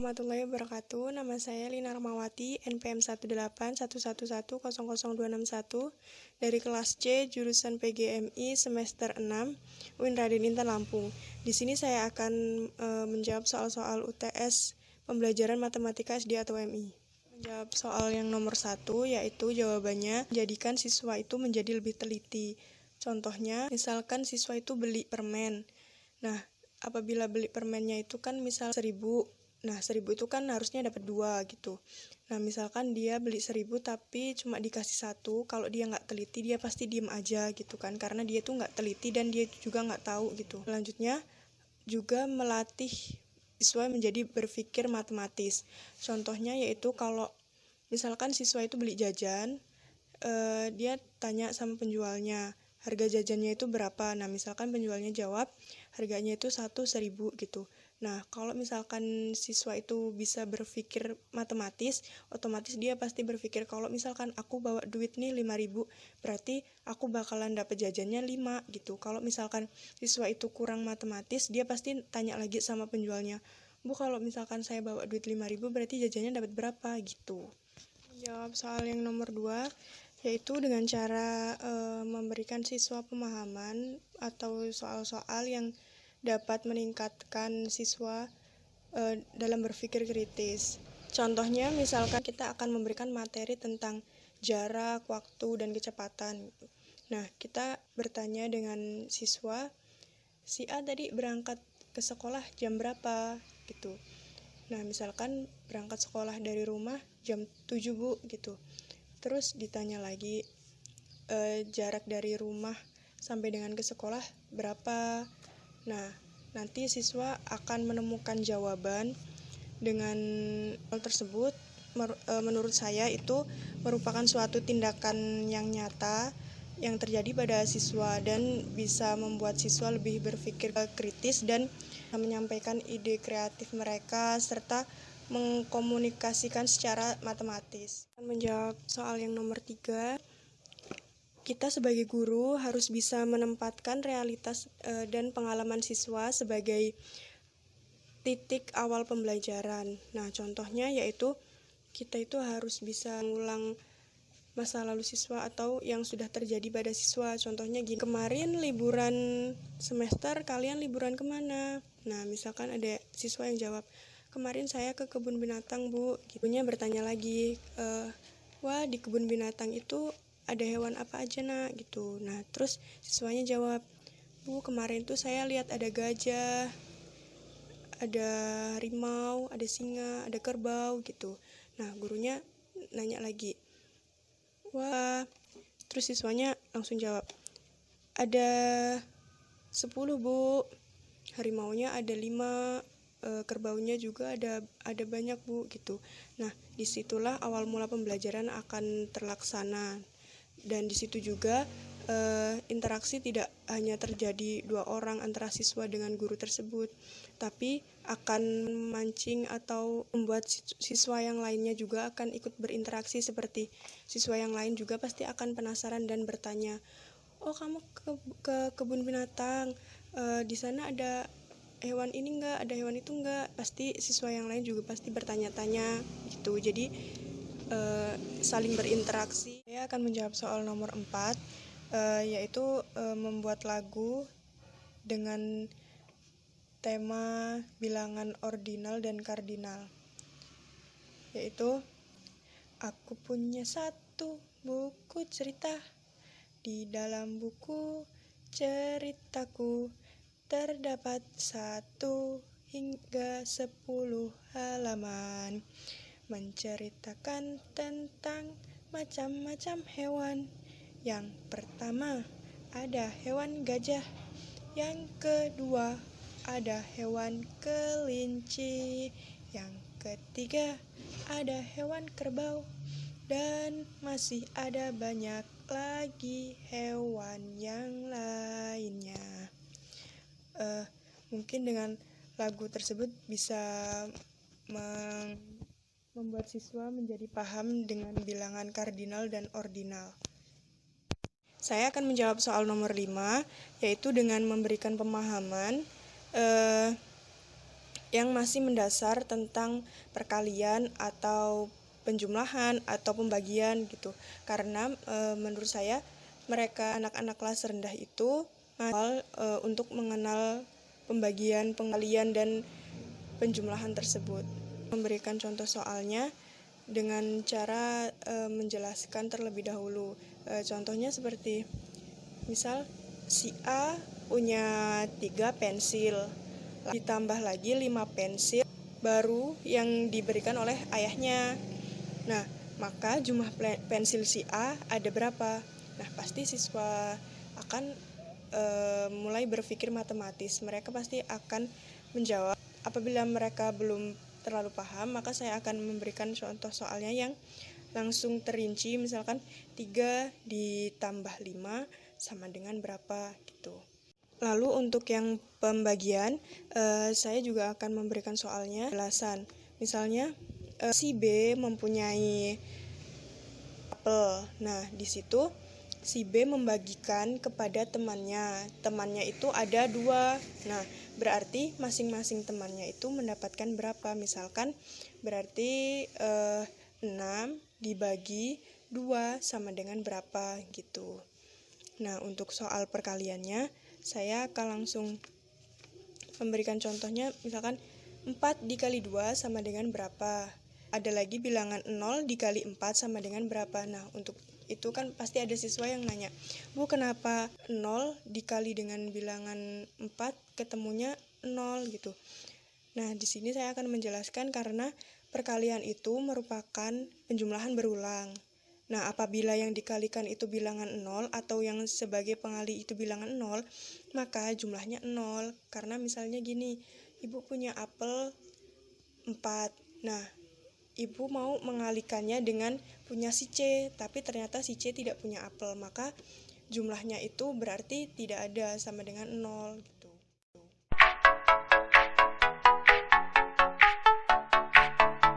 warahmatullahi wabarakatuh. Nama saya Lina Rahmawati, NPM 18111000261 dari kelas C jurusan PGMI semester 6 UIN Raden Intan Lampung. Di sini saya akan menjawab soal-soal UTS pembelajaran matematika SD atau MI. Menjawab soal yang nomor 1, yaitu jawabannya jadikan siswa itu menjadi lebih teliti. Contohnya, misalkan siswa itu beli permen. Nah, apabila beli permennya itu kan misal 1000. Nah, 1000 itu kan harusnya dapat 2 gitu. Nah, misalkan dia beli 1000 tapi cuma dikasih 1, kalau dia nggak teliti dia pasti diem aja gitu kan. Karena dia tuh nggak teliti dan dia juga nggak tahu gitu. Selanjutnya, juga melatih siswa menjadi berpikir matematis. Contohnya yaitu kalau misalkan siswa itu beli jajan, dia tanya sama penjualnya, harga jajannya itu berapa? Nah, misalkan penjualnya jawab, harganya itu 1.000 gitu. Nah, kalau misalkan siswa itu bisa berpikir matematis, otomatis dia pasti berpikir kalau misalkan aku bawa duit nih 5.000, berarti aku bakalan dapat jajannya 5 gitu. Kalau misalkan siswa itu kurang matematis, dia pasti tanya lagi sama penjualnya, Bu, kalau misalkan saya bawa duit 5.000, berarti jajannya dapat berapa gitu. Jawab soal yang nomor 2, yaitu dengan cara memberikan siswa pemahaman atau soal-soal yang dapat meningkatkan siswa dalam berpikir kritis. Contohnya, misalkan kita akan memberikan materi tentang jarak, waktu, dan kecepatan. Nah, kita bertanya dengan siswa, si A tadi berangkat ke sekolah jam berapa gitu. Nah, misalkan berangkat sekolah dari rumah jam 7, Bu, gitu. Terus ditanya lagi, jarak dari rumah sampai dengan ke sekolah berapa? Nah, nanti siswa akan menemukan jawaban dengan hal tersebut. Menurut saya itu merupakan suatu tindakan yang nyata yang terjadi pada siswa dan bisa membuat siswa lebih berpikir kritis dan menyampaikan ide kreatif mereka serta mengkomunikasikan secara matematis. Menjawab soal yang nomor 3, kita sebagai guru harus bisa menempatkan realitas dan pengalaman siswa sebagai titik awal pembelajaran. Nah, contohnya yaitu kita itu harus bisa mengulang masa lalu siswa atau yang sudah terjadi pada siswa. Contohnya gini, kemarin liburan semester kalian liburan kemana? Nah, misalkan ada siswa yang jawab, kemarin saya ke kebun binatang, Bu. Gurunya bertanya lagi, wah di kebun binatang itu ada hewan apa aja, Nak? Gitu. Nah, terus siswanya jawab, Bu, kemarin tuh saya lihat ada gajah, ada harimau, ada singa, ada kerbau gitu. Nah, gurunya nanya lagi, wah, terus siswanya langsung jawab, ada 10, Bu. Harimaunya ada 5, kerbaunya juga ada banyak, Bu, gitu. Nah, disitulah awal mula pembelajaran akan terlaksana. Dan disitu juga interaksi tidak hanya terjadi 2 orang antara siswa dengan guru tersebut, tapi akan memancing atau membuat siswa yang lainnya juga akan ikut berinteraksi, seperti siswa yang lain juga pasti akan penasaran dan bertanya, oh kamu ke kebun binatang, di sana ada hewan ini enggak, ada hewan itu enggak, pasti siswa yang lain juga pasti bertanya-tanya gitu. Jadi saling berinteraksi. Saya akan menjawab soal nomor 4, yaitu membuat lagu dengan tema bilangan ordinal dan kardinal, yaitu aku punya satu buku cerita, di dalam buku ceritaku terdapat 1 hingga 10 halaman menceritakan tentang macam-macam hewan. Yang pertama ada hewan gajah, yang kedua ada hewan kelinci, yang ketiga ada hewan kerbau, dan masih ada banyak lagi hewan yang lainnya. Mungkin dengan lagu tersebut bisa membuat siswa menjadi paham dengan bilangan kardinal dan ordinal. Saya akan menjawab soal nomor 5, yaitu dengan memberikan pemahaman yang masih mendasar tentang perkalian atau penjumlahan atau pembagian gitu. Karena menurut saya mereka anak-anak kelas rendah itu untuk mengenal pembagian, pengalian dan penjumlahan tersebut. Memberikan contoh soalnya dengan cara menjelaskan terlebih dahulu. Contohnya seperti misal si A punya 3 pensil, ditambah lagi 5 pensil baru yang diberikan oleh ayahnya. Nah, maka jumlah pensil si A ada berapa? Nah, pasti siswa akan mulai berpikir matematis. Mereka pasti akan menjawab. Apabila mereka belum terlalu paham, maka saya akan memberikan contoh soalnya yang langsung terinci, misalkan 3 ditambah 5 sama dengan berapa gitu. Lalu untuk yang pembagian, saya juga akan memberikan soalnya penjelasan. Misalnya si B mempunyai apel. Nah, di situ si B membagikan kepada temannya. Temannya itu ada 2. Nah, berarti masing-masing temannya itu mendapatkan berapa? Misalkan berarti 6 dibagi 2 sama dengan berapa gitu. Nah, untuk soal perkaliannya saya akan langsung memberikan contohnya, misalkan 4 dikali 2 sama dengan berapa. Ada lagi bilangan 0 dikali 4 sama dengan berapa. Nah, untuk itu kan pasti ada siswa yang nanya, Bu, kenapa 0 dikali dengan bilangan 4 ketemunya 0 gitu. Nah, di sini saya akan menjelaskan karena perkalian itu merupakan penjumlahan berulang. Nah, apabila yang dikalikan itu bilangan 0 atau yang sebagai pengali itu bilangan 0, maka jumlahnya 0. Karena misalnya gini, Ibu punya apel 4. Nah, Ibu mau mengalikannya dengan punya si C, tapi ternyata si C tidak punya apel, maka jumlahnya itu berarti tidak ada, sama dengan 0 gitu.